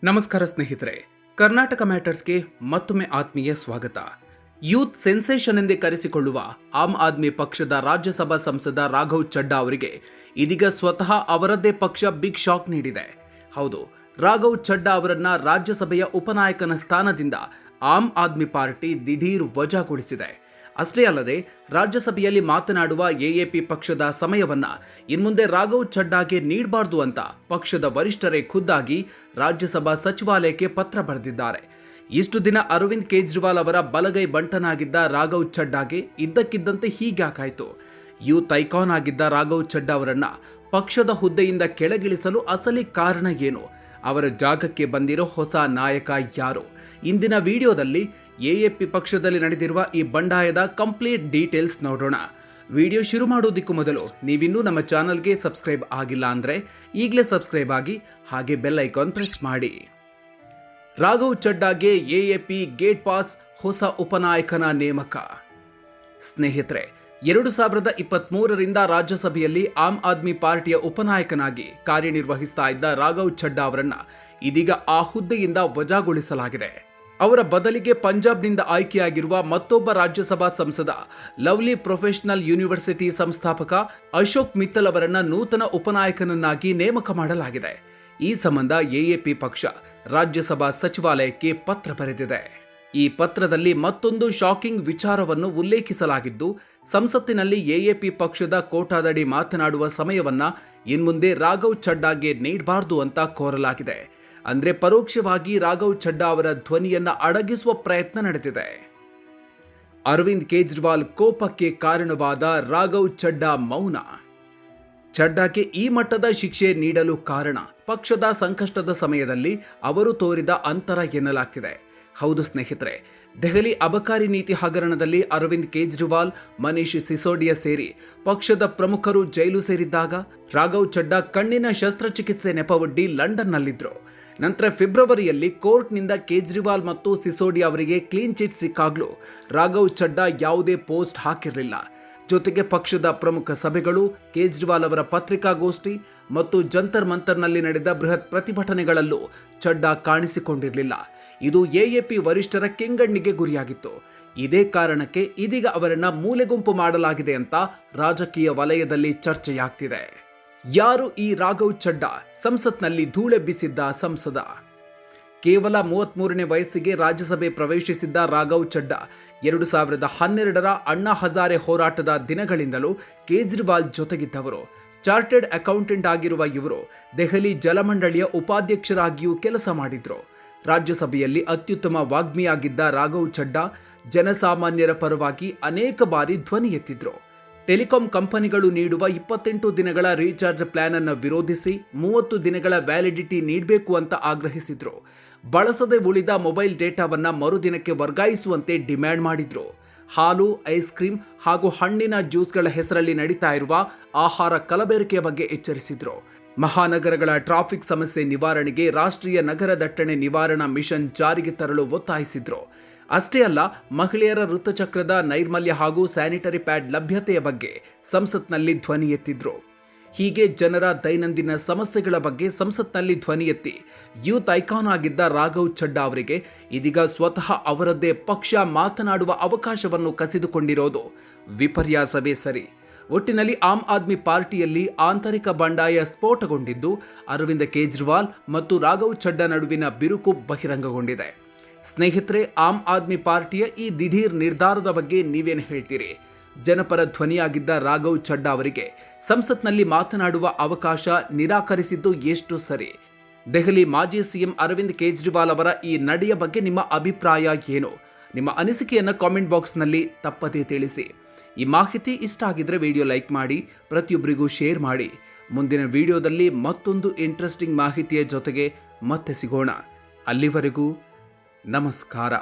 ನಮಸ್ಕಾರ ಸ್ನೇಹಿತರೆ, ಕರ್ನಾಟಕ ಮ್ಯಾಟರ್ಸ್ಗೆ ಮತ್ತೊಮ್ಮೆ ಆತ್ಮೀಯ ಸ್ವಾಗತ. ಯೂತ್ ಸೆನ್ಸೇಷನ್ ಎಂದೇ ಕರೆಸಿಕೊಳ್ಳುವ ಆಮ್ ಆದ್ಮಿ ಪಕ್ಷದ ರಾಜ್ಯಸಭಾ ಸಂಸದ ರಾಘವ್ ಚಡ್ಡಾ ಅವರಿಗೆ ಇದೀಗ ಸ್ವತಃ ಅವರದ್ದೇ ಪಕ್ಷ ಬಿಗ್ ಶಾಕ್ ನೀಡಿದೆ. ಹೌದು, ರಾಘವ್ ಚಡ್ಡಾ ಅವರನ್ನ ರಾಜ್ಯಸಭೆಯ ಉಪನಾಯಕನ ಸ್ಥಾನದಿಂದ ಆಮ್ ಆದ್ಮಿ ಪಾರ್ಟಿ ದಿಢೀರ್ ವಜಾಗೊಳಿಸಿದೆ. ಅಷ್ಟೇ ಅಲ್ಲದೆ ರಾಜ್ಯಸಭೆಯಲ್ಲಿ ಮಾತನಾಡುವ ಎಎಪಿ ಪಕ್ಷದ ಸಮಯವನ್ನ ಇನ್ಮುಂದೆ ರಾಘವ್ ಚಡ್ಡಾಗೆ ನೀಡಬಾರದು ಅಂತ ಪಕ್ಷದ ವರಿಷ್ಠರೇ ಖುದ್ದಾಗಿ ರಾಜ್ಯಸಭಾ ಸಚಿವಾಲಯಕ್ಕೆ ಪತ್ರ ಬರೆದಿದ್ದಾರೆ. ಇಷ್ಟು ದಿನ ಅರವಿಂದ್ ಕೇಜ್ರಿವಾಲ್ ಅವರ ಬಲಗೈ ಬಂಟನಾಗಿದ್ದ ರಾಘವ್ ಚಡ್ಡಾಗೆ ಇದ್ದಕ್ಕಿದ್ದಂತೆ ಹೀಗ್ಯಾಕಾಯ್ತು? ಯೂತ್ ಐಕಾನ್ ಆಗಿದ್ದ ರಾಘವ್ ಚಡ್ಡಾ ಅವರನ್ನ ಪಕ್ಷದ ಹುದ್ದೆಯಿಂದ ಕೆಳಗಿಳಿಸಲು ಅಸಲಿ ಕಾರಣ ಏನು? ಅವರ ಜಾಗಕ್ಕೆ ಬಂದಿರೋ ಹೊಸ ನಾಯಕ ಯಾರು? ಇಂದಿನ ವಿಡಿಯೋದಲ್ಲಿ ಎಎಪಿ ಪಕ್ಷದಲ್ಲಿ ನಡೆದಿರುವ ಈ ಬಂಡಾಯದ ಕಂಪ್ಲೀಟ್ ಡೀಟೇಲ್ಸ್ ನೋಡೋಣ. ವಿಡಿಯೋ ಶುರು ಮಾಡೋದಕ್ಕೂ ಮೊದಲು ನೀವಿನ್ನೂ ನಮ್ಮ ಚಾನಲ್ಗೆ ಸಬ್ಸ್ಕ್ರೈಬ್ ಆಗಿಲ್ಲ ಅಂದರೆ ಈಗಲೇ ಸಬ್ಸ್ಕ್ರೈಬ್ ಆಗಿ, ಹಾಗೆ ಬೆಲ್ ಐಕಾನ್ ಪ್ರೆಸ್ ಮಾಡಿ. ರಾಘವ್ ಚಡ್ಡಾಗೆ ಎಎಪಿ ಗೇಟ್ ಪಾಸ್, ಹೊಸ ಉಪನಾಯಕನ ನೇಮಕ. ಸ್ನೇಹಿತರೆ, 2023ರಿಂದ ರಾಜ್ಯಸಭೆಯಲ್ಲಿ ಆಮ್ ಆದ್ಮಿ ಪಾರ್ಟಿಯ ಉಪನಾಯಕನಾಗಿ ಕಾರ್ಯನಿರ್ವಹಿಸ್ತಾ ಇದ್ದ ರಾಘವ್ ಚಡ್ಡಾ ಅವರನ್ನ ಇದೀಗ ಆ ಹುದ್ದೆಯಿಂದ ವಜಾಗೊಳಿಸಲಾಗಿದೆ. ಅವರ ಬದಲಿಗೆ ಪಂಜಾಬ್ನಿಂದ ಆಯ್ಕೆಯಾಗಿರುವ ಮತ್ತೊಬ್ಬ ರಾಜ್ಯಸಭಾ ಸಂಸದ, ಲವ್ಲಿ ಪ್ರೊಫೆಷನಲ್ ಯೂನಿವರ್ಸಿಟಿ ಸಂಸ್ಥಾಪಕ ಅಶೋಕ್ ಮಿತ್ತಲ್ ಅವರನ್ನ ನೂತನ ಉಪನಾಯಕನನ್ನಾಗಿ ನೇಮಕ ಮಾಡಲಾಗಿದೆ. ಈ ಸಂಬಂಧ ಎಎಪಿ ಪಕ್ಷ ರಾಜ್ಯಸಭಾ ಸಚಿವಾಲಯಕ್ಕೆ ಪತ್ರ ಬರೆದಿದೆ. ಈ ಪತ್ರದಲ್ಲಿ ಮತ್ತೊಂದು ಶಾಕಿಂಗ್ ವಿಚಾರವನ್ನು ಉಲ್ಲೇಖಿಸಲಾಗಿದ್ದು, ಸಂಸತ್ತಿನಲ್ಲಿ ಎಎಪಿ ಪಕ್ಷದ ಕೋಟಾದಡಿ ಮಾತನಾಡುವ ಸಮಯವನ್ನ ಇನ್ಮುಂದೆ ರಾಘವ್ ಚಡ್ಡಾಗೆ ನೀಡಬಾರದು ಅಂತ ಕೋರಲಾಗಿದೆ. ಅಂದ್ರೆ ಪರೋಕ್ಷವಾಗಿ ರಾಘವ್ ಚಡ್ಡಾ ಅವರ ಧ್ವನಿಯನ್ನ ಅಡಗಿಸುವ ಪ್ರಯತ್ನ ನಡೆದಿದೆ. ಅರವಿಂದ್ ಕೇಜ್ರಿವಾಲ್ ಕೋಪಕ್ಕೆ ಕಾರಣವಾದ ರಾಘವ್ ಚಡ್ಡಾ ಮೌನ. ಚಡ್ಡಾಗೆ ಈ ಮಟ್ಟದ ಶಿಕ್ಷೆ ನೀಡಲು ಕಾರಣ ಪಕ್ಷದ ಸಂಕಷ್ಟದ ಸಮಯದಲ್ಲಿ ಅವರು ತೋರಿದ ಅಂತರ ಎನ್ನಲಾಗ್ತಿದೆ. ಹೌದು ಸ್ನೇಹಿತರೆ, ದೆಹಲಿ ಅಬಕಾರಿ ನೀತಿ ಹಗರಣದಲ್ಲಿ ಅರವಿಂದ್ ಕೇಜ್ರಿವಾಲ್, ಮನೀಶ್ ಸಿಸೋಡಿಯಾ ಸೇರಿ ಪಕ್ಷದ ಪ್ರಮುಖರು ಜೈಲು ಸೇರಿದ್ದಾಗ ರಾಘವ್ ಚಡ್ಡಾ ಕಣ್ಣಿನ ಶಸ್ತ್ರಚಿಕಿತ್ಸೆ ನೆಪವೊಡ್ಡಿ ಲಂಡನ್ನಲ್ಲಿದ್ದರು. ನಂತರ ಫೆಬ್ರವರಿಯಲ್ಲಿ ಕೋರ್ಟ್ನಿಂದ ಕೇಜ್ರಿವಾಲ್ ಮತ್ತು ಸಿಸೋಡಿಯಾ ಅವರಿಗೆ ಕ್ಲೀನ್ ಚಿಟ್ ಸಿಕ್ಕಾಗ್ಲೂ ರಾಘವ್ ಚಡ್ಡಾ ಯಾವುದೇ ಪೋಸ್ಟ್ ಹಾಕಿರಲಿಲ್ಲ. ಜೊತೆಗೆ ಪಕ್ಷದ ಪ್ರಮುಖ ಸಭೆಗಳು, ಕೇಜ್ರಿವಾಲ್ ಅವರ ಪತ್ರಿಕಾಗೋಷ್ಠಿ ಮತ್ತು ಜಂತರ್ ಮಂತರ್ನಲ್ಲಿ ನಡೆದ ಬೃಹತ್ ಪ್ರತಿಭಟನೆಗಳಲ್ಲೂ ಚಡ್ಡಾ ಕಾಣಿಸಿಕೊಂಡಿರಲಿಲ್ಲ. ಇದು ಎಎಪಿ ವರಿಷ್ಠರ ಕೆಂಗಣ್ಣಿಗೆ ಗುರಿಯಾಗಿತ್ತು. ಇದೇ ಕಾರಣಕ್ಕೆ ಇದೀಗ ಅವರನ್ನ ಮೂಲೆಗುಂಪು ಮಾಡಲಾಗಿದೆ ಅಂತ ರಾಜಕೀಯ ವಲಯದಲ್ಲಿ ಚರ್ಚೆಯಾಗ್ತಿದೆ. ಯಾರು ಈ ರಾಘವ್ ಚಡ್ಡಾ? ಸಂಸತ್ನಲ್ಲಿ ಧೂಳೆಬ್ಬಿಸಿದ್ದ ಸಂಸದ. ಕೇವಲ 33ನೇ ವಯಸ್ಸಿಗೆ ರಾಜ್ಯಸಭೆ ಪ್ರವೇಶಿಸಿದ್ದ ರಾಘವ್ ಚಡ್ಡಾ 2012ರ ಅಣ್ಣಾ ಹಜಾರೆ ಹೋರಾಟದ ದಿನಗಳಿಂದಲೂ ಕೇಜ್ರಿವಾಲ್ ಜೊತೆಗಿದ್ದವರು. ಚಾರ್ಟೆಡ್ ಅಕೌಂಟೆಂಟ್ ಆಗಿರುವ ಇವರು ದೆಹಲಿ ಜಲಮಂಡಳಿಯ ಉಪಾಧ್ಯಕ್ಷರಾಗಿಯೂ ಕೆಲಸ ಮಾಡಿದ್ರು. ರಾಜ್ಯಸಭೆಯಲ್ಲಿ ಅತ್ಯುತ್ತಮ ವಾಗ್ಮಿಯಾಗಿದ್ದ ರಾಘವ್ ಚಡ್ಡಾ ಜನಸಾಮಾನ್ಯರ ಪರವಾಗಿ ಅನೇಕ ಬಾರಿ ಧ್ವನಿ ಎತ್ತಿದ್ರು. ಟೆಲಿಕಾಂ ಕಂಪನಿಗಳು ನೀಡುವ 28 ದಿನಗಳ ರೀಚಾರ್ಜ್ ಪ್ಲಾನ್ ಅನ್ನು ವಿರೋಧಿಸಿ 30 ದಿನಗಳ ವ್ಯಾಲಿಡಿಟಿ ನೀಡಬೇಕು ಅಂತ ಆಗ್ರಹಿಸಿದ್ರು. ಬಳಸದೆ ಉಳಿದ ಮೊಬೈಲ್ ಡೇಟಾವನ್ನ ಮರುದಿನಕ್ಕೆ ವರ್ಗಾಯಿಸುವಂತೆ ಡಿಮ್ಯಾಂಡ್ ಮಾಡಿದ್ರು. ಹಾಲು, ಐಸ್ ಕ್ರೀಮ್ ಹಾಗೂ ಹಣ್ಣಿನ ಜ್ಯೂಸ್ಗಳ ಹೆಸರಲ್ಲಿ ನಡೀತಾ ಇರುವ ಆಹಾರ ಕಲಬೆರಕೆಯ ಬಗ್ಗೆ ಎಚ್ಚರಿಸಿದ್ರು. ಮಹಾನಗರಗಳ ಟ್ರಾಫಿಕ್ ಸಮಸ್ಯೆ ನಿವಾರಣೆಗೆ ರಾಷ್ಟ್ರೀಯ ನಗರ ದಟ್ಟಣೆ ನಿವಾರಣಾ ಮಿಷನ್ ಜಾರಿಗೆ ತರಲು ಒತ್ತಾಯಿಸಿದ್ರು. ಅಷ್ಟೇ ಅಲ್ಲ, ಮಹಿಳೆಯರ ಋತುಚಕ್ರದ ನೈರ್ಮಲ್ಯ ಹಾಗೂ ಸ್ಯಾನಿಟರಿ ಪ್ಯಾಡ್ ಲಭ್ಯತೆಯ ಬಗ್ಗೆ ಸಂಸತ್ನಲ್ಲಿ ಧ್ವನಿ ಎತ್ತಿದ್ರು. ಹೀಗೆ ಜನರ ದೈನಂದಿನ ಸಮಸ್ಯೆಗಳ ಬಗ್ಗೆ ಸಂಸತ್ನಲ್ಲಿ ಧ್ವನಿ ಎತ್ತಿ ಯೂತ್ ಐಕಾನ್ ಆಗಿದ್ದ ರಾಘವ್ ಚಡ್ಡಾ ಅವರಿಗೆ ಇದೀಗ ಸ್ವತಃ ಅವರದ್ದೇ ಪಕ್ಷ ಮಾತನಾಡುವ ಅವಕಾಶವನ್ನು ಕಸಿದುಕೊಂಡಿರೋದು ವಿಪರ್ಯಾಸವೇ ಸರಿ. ಒಟ್ಟಿನಲ್ಲಿ ಆಮ್ ಆದ್ಮಿ ಪಾರ್ಟಿಯಲ್ಲಿ ಆಂತರಿಕ ಬಂಡಾಯ ಸ್ಫೋಟಗೊಂಡಿದ್ದು, ಅರವಿಂದ್ ಕೇಜ್ರಿವಾಲ್ ಮತ್ತು ರಾಘವ್ ಚಡ್ಡಾ ನಡುವಿನ ಬಿರುಕು ಬಹಿರಂಗಗೊಂಡಿದೆ. ಸ್ನೇಹಿತರೆ, ಆಮ್ ಆದ್ಮಿ ಪಾರ್ಟಿಯ ಈ ದಿಢೀರ್ ನಿರ್ಧಾರದ ಬಗ್ಗೆ ನೀವೇನು ಹೇಳ್ತೀರಿ? ಜನಪರ ಧ್ವನಿಯಾಗಿದ್ದ ರಾಘವ್ ಚಡ್ಡಾ ಅವರಿಗೆ ಸಂಸತ್ನಲ್ಲಿ ಮಾತನಾಡುವ ಅವಕಾಶ ನಿರಾಕರಿಸಿದ್ದು ಎಷ್ಟು ಸರಿ? ದೆಹಲಿ ಮಾಜಿ ಸಿಎಂ ಅರವಿಂದ್ ಕೇಜ್ರಿವಾಲ್ ಅವರ ಈ ನಡೆಯ ಬಗ್ಗೆ ನಿಮ್ಮ ಅಭಿಪ್ರಾಯ ಏನು? ನಿಮ್ಮ ಅನಿಸಿಕೆಯನ್ನು ಕಾಮೆಂಟ್ ಬಾಕ್ಸ್ನಲ್ಲಿ ತಪ್ಪದೇ ತಿಳಿಸಿ. ಈ ಮಾಹಿತಿ ಇಷ್ಟ ಆಗಿದ್ರೆ ವಿಡಿಯೋ ಲೈಕ್ ಮಾಡಿ, ಪ್ರತಿಯೊಬ್ಬರಿಗೂ ಶೇರ್ ಮಾಡಿ. ಮುಂದಿನ ವಿಡಿಯೋದಲ್ಲಿ ಮತ್ತೊಂದು ಇಂಟ್ರೆಸ್ಟಿಂಗ್ ಮಾಹಿತಿಯ ಜೊತೆಗೆ ಮತ್ತೆ ಸಿಗೋಣ. ಅಲ್ಲಿವರೆಗೂ ನಮಸ್ಕಾರ.